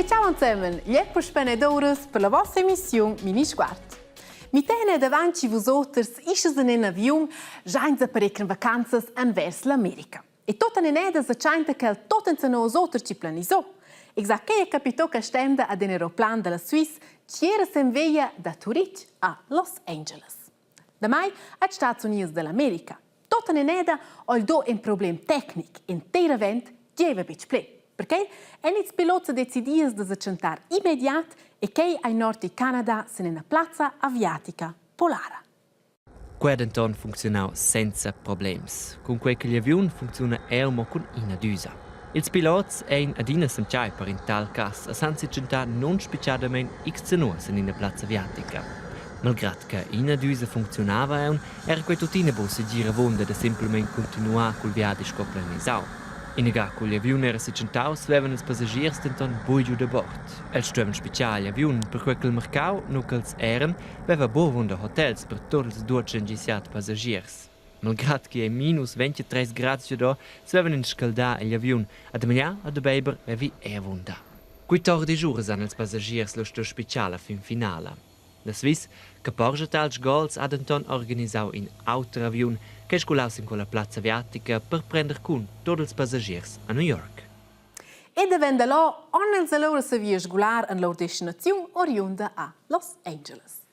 ciao insieme, gli spennedores per la vostra emissione Mini Sguard. Mi tene davanti vosotros isches in avion, già in per vacanze verso l'America. E tutta neneda se c'è che tutto in nos otros ci planisò. Exact che è capito che stenda ad un aeroplan della Swiss, ci era s'envia da Zurich a Los Angeles. Da mai agli Stati Uniti dell'America. Tutta neneda ha il do un problema tecnico interamente deve bitch play. Perché i piloti decidono di accentare immediat e che ai nord di Canada sono in una piazza aviatica polare. Quedenton funzionava senza problemi. Con quel che gli avioni funziona ermo con una dusa. Ils pilots ein adina senchai per in tal cas a sansi centar non speciadamente x in una piazza aviatica. Malgrat che una dusa funzionava era quei tuttine bosse gira vonda da semplicemente continuare col viaggio scoplanisau. In ega con gli avioni era sicentaus vevan ils passagiers tenton buigiu da bord. Els stuevan speciali avioni per quel che il mercau, no che els eran, veva bovunda hotels per tots els 217 passagiers. Malgrat che è minus 23 gradi da, svevan in scaldà gli avioni, ad Emilia e ad Beber vevi ervunda. 14 ore san els passagiers lo sto speciale fin finale. La Swiss, che porge tals gols ad Anton organisau in auto avion che scolaus in quella piazza aviatica per prender con tots els passagiers a New York. E davendo là, hanno le loro savia scolar in loro destinazione oriunda a Los Angeles.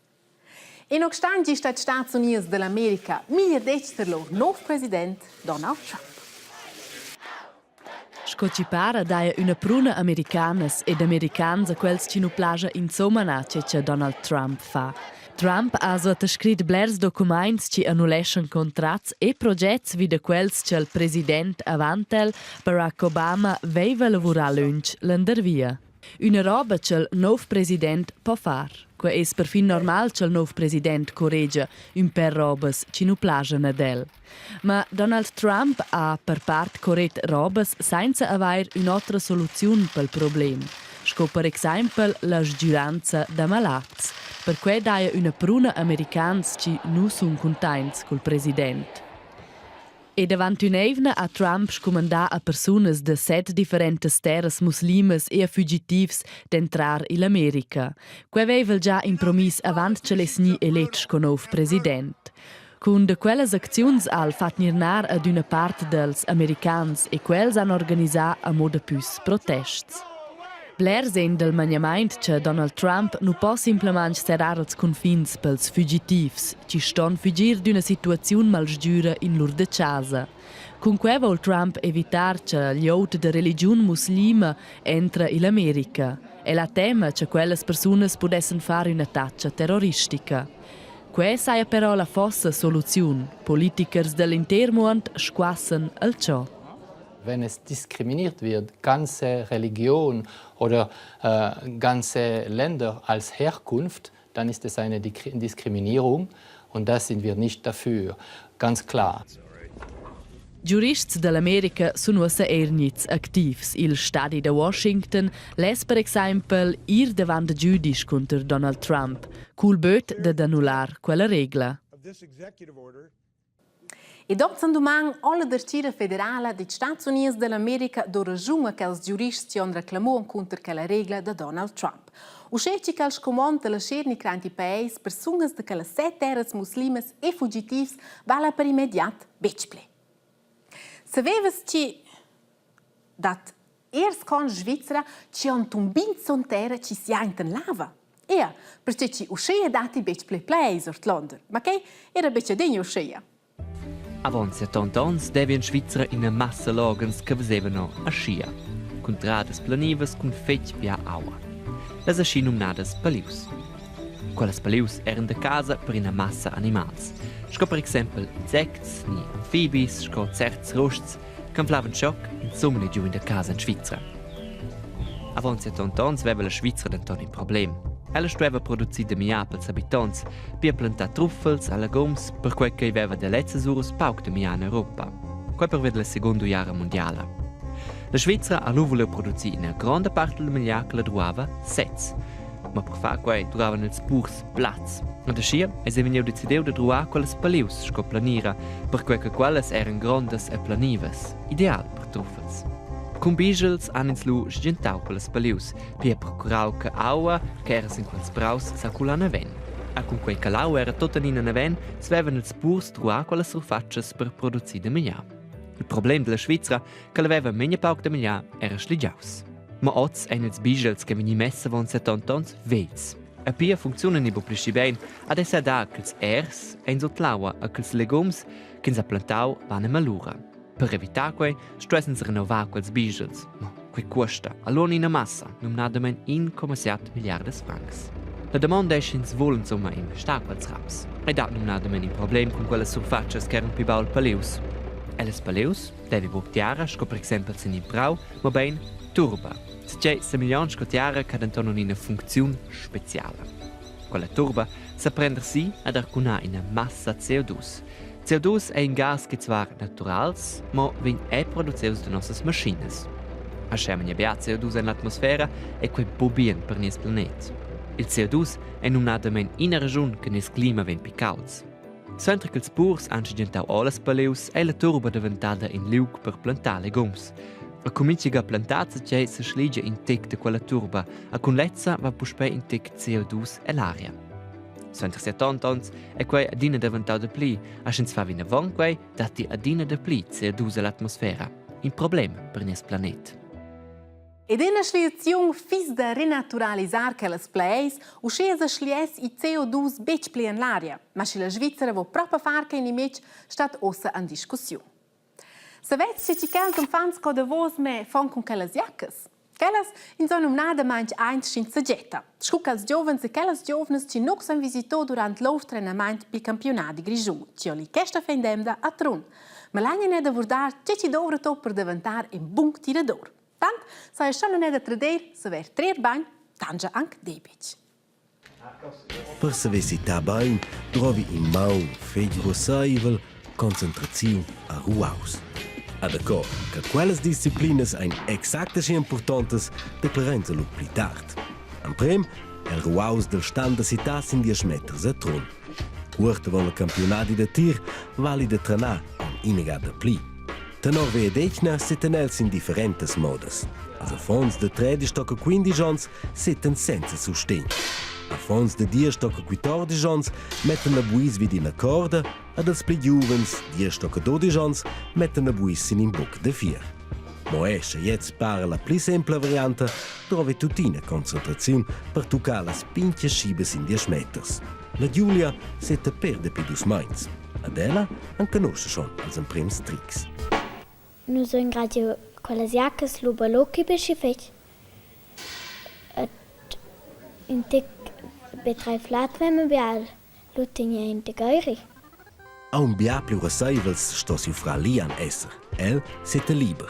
E nonostante gli Stati Uniti dell'America, mi detto del loro nuovo presidente Donald Trump. Scocipara daia una pruna americanas ed americans a quels ci nu plaja insomma che Donald Trump fa. Trump ha sottoscrit blers documents ci annulescan contrats e progetts wie de quels che il president avantel Barack Obama veiva lavorare lunch l'andervia. Una roba che il nuovo president può far. Que es perfin normal che il nuovo president correggia un per robes ci nu plajan adel. Ma Donald Trump ha per part corret robes senza aver un'altra soluzione pel problem. Sco per esempio la sgiuranza da malats. Per cui daia una pruna americans ci nu sun contents col president. E davanti un'evna a Trump scomandà a personas de 7 differentes terras muslimes e a fugitivs d'entrar in America. Que aveva già in promis avant che lesni elets con nuovo president. Con de quelles acziuns al fat nirnar ad una parte dels americans e quels han organisà a moda pus protests. Blair sen del maniament che Donald Trump non può semplicemente serrar els confins pels fugitivs, ci ston fugir d'una situazione malsgiura in lur de casa. Con que vol Trump evitar che gli aut de religione muslima entra in America e la tema che quelles personas podessen fare una taccia terroristica. Que saia però la fossa soluzione. Politikers dell'inter mond squassen al ciò. Wenn es diskriminiert wird, ganze Religion oder ganze Länder als Herkunft, dann ist es eine Diskriminierung und da sind wir nicht dafür, ganz klar. Giurists dell'America sono ussa ernits activs. Il stadi de Washington les per esempio ir davant de giudice contro Donald Trump, cul böt de annullar quella regla. E dopo un domani, alla Decida federale degli Stati Uniti dell'America do ragione che i giuristi hanno reclamato contro quella regola di Donald Trump. Usceci che il scomando della scerni cranti paesi per sungas de quelle 7 terras muslimes e fuggitivs vale per immediat becplay. Savevas ci dat ers con Svizzera ci han tumbin son terra ci si in lava? Perché ci uscea dati becplay plays ort Londra, ma che era becce degno uscea. Avanti a tontons devian Svizzera in una massa logens che vesevano a scia, contrades planivas con fetg via aua. Les asci nominades palius. Quelles palius eran de casa per una massa animals. Sco per esempio insects, ni amfibis, sco certs rusts, che flavan schoc insomma giù in de casa in Svizzera. Avanti a tontons veva la Svizzera d'anton un problem. Ella stueva produzir de mia pels abitants, per plantar truffels a legums, per quel che aveva de letzes uros pauc de mia in Europa. Quei per ved la seconda guerra mondiale. La Svizzera ha lu voleu produzir una grande parte del mia che la truava sez. Ma per far quei truavan els purs plats. Und aschi es veniu decideu de truar quelles palius sco planira, per quel che quelles eran grandes e planivas, ideal per truffels. Con Bijels han ins lu sgentau per las palius, pia procurau che aua, che eras in quels braus, sa cula neven. A con quei calau era tot in neven, svevan ils purs truar quelle surfatches per produzir de meglià. Il problem della Svizzera, che l'aveva menia pauc de meglià, era schligiaus. Ma oz ein ils Bijels che veni messa von 70 tons veiz. A pia funzionan ibo plisci ben, ad essa da ch'ils ers ein so tlaua a ch'ils legums che ins ha plantau van a malura. Per evitar quei, stressen si renovar quels Bijels, ma quei costa, allora in massa, numnadamen 1,7 miliardes francs. La domanda è ins vol insomma investar quels raps. E dat numnadamen in problem con quelle surfaccias che erano più baul paleus. E les paleus, devi boctiara, sco per esempio sin in brau, ma ben turba. C'è 6 milioni scotiara che danno una funzione speciale. Quella turba sa prendersi ad arcunà in massa CO2. CO2 è un gas che zwar naturals, ma è produzius da nostre macchine. A schermenia bia CO2 in l'atmosfera e quei bobien per nes planet. Il CO2 è numnadamen in region che nes clima ven picauts. Sentre che ils purs han sgentau alles paleus è la turba diventata in liug per plantar legums. A comincia plantazza c'è si schlige in tec de quella turba, a con lezza va puspè in tec CO2 e l'aria. Sentre 70 tons è quei adina diventau de pli, a scins fa vina von quei dati adina de pli CO2 all'atmosfera. Un problem per nes planet. Ed è una soluzione fis da renaturalizzare che le plays, uscesa schlies i CO2 bec pli in l'aria, ma se la Svizzera vo proprio fare che in image stat ossa in discussione. Savets se ci quels infants co de vos me fon con quelles jaccas? Quelles in zona nada manch eins schin sagetta. Schuc als giovens e quelles giovnes ci nox han visito durant l'oftrenament pi campionat di Grigiun, ci oli questa fendemda a Trun. Ma l'agna ne da vurdar ce ci dovra to per diventar un bun tirador. Tant, sa è schon ne da trader, se ver trer bagn, tanja anche debic. Per se visita bain, trovi in mau, fegro saivel, concentrazione a ruaus. Ad accord che quelles disciplinas ein exactas e importantes declarenza lu pli tard. Am prem, el ruaus del stand da città sin 10 meters a tron. Curta von la campionati de tir, vali de tranar on inegada pli. Tenor vedecna sitten els in differentes modes. Als a fons de 13 tocca 15 ans sitten senza sustegn. A fons de 10 tocca 14 ans metten la buis vid in corda, ad als pli giuvens 10 tocca 12 ans metten la buis in buc de 4. Mo esce jetzt para la pli sempla varianta, trovi tutina concentrazione per tucar las pinche schibes in 10 meters. La Giulia sette perde pi dus mains. Adela an conosce schon als en prims tricks. Nu so in gradio quelle jaccas lubalocchi beschifet. In tic betrei flat wenn bial lutinha in de gairi. A un bia plura saivels sto si fra lian esser. El sette liber.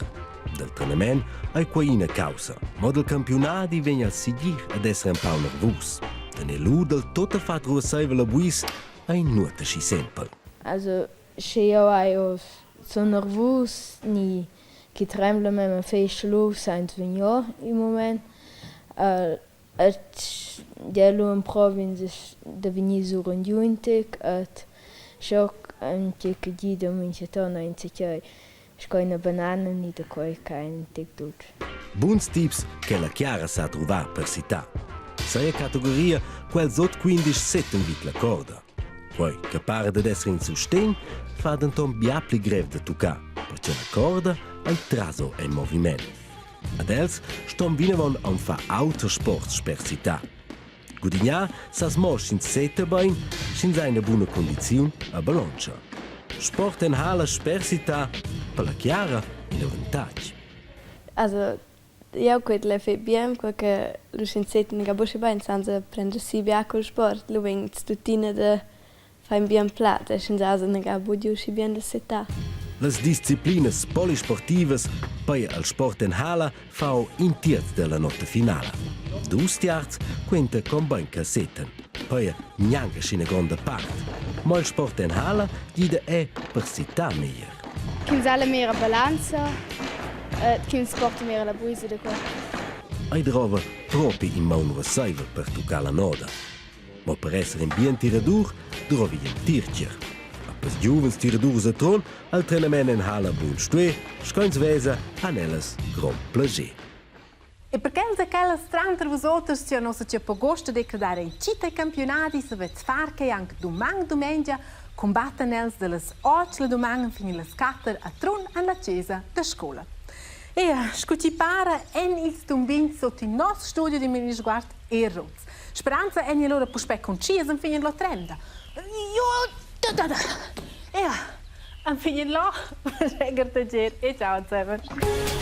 Del trenement ai quaina causa. Ma del campionati vegna al sigir ad esser un pau nervus. Tenelu del tota fat rua saivela buis ai nuota schi sempel. Also, io sono nervus, ni che tremble me me fece lo sent vigno im moment. Dello in province de veni sur un juntic et schock un tic di de minche tona in cicai. Scoina banana ni de coi kein tic dut. Buns tips che la Chiara sa trovar per città. Sei categoria quel zot 15 setten vit la corda. Poi, che pare ad essere in sustegn, fa denton bia pli grev de tucà, perché la corda ai traso è in movimento. Ad els stom vinavon an fa autosports per città. Gudignar sas mos in sette bain, sin seine buona condizione a balancia. Sport en hala per città, per la Chiara in vantaggio. Also, io quid le fe bien, perché lo scienziato non capisce bene senza prendersi via col sport. Lo vengono tuttine de fai bien plat, e scienziato non capisce bien la città. Las disciplinas polisportivas poi al sport en hala fau in tiert della notte finale. Dus tiarts quenta con ben cassetten, poi neanche scine gronda parte. Ma il sport en hala gide è per città meglio. Kim alle mehr balanza, kim sport mehr la buise de qua. Ai trova troppi in maunura saiver per toccare la noda. Ma per essere in bien tiradur, trovi un tircher. A Per giovens tiradurs a tron, al trenament in Hala Bunstue, scoins vesa an elles grand plager. E perché se quelle strane vosotres ci hanno se pogosto di credere in città i campionati se vet far che anche domenica combattono els delle 8 domenica fino alle 4 a tron alla chiesa da scuola. E scuti pare en il tumbin sotto il nostro studio di Minisguard e Roz. Speranza è allora puspec con chiesa fino alla 30. E a fine là, regger te e ciao zusammen.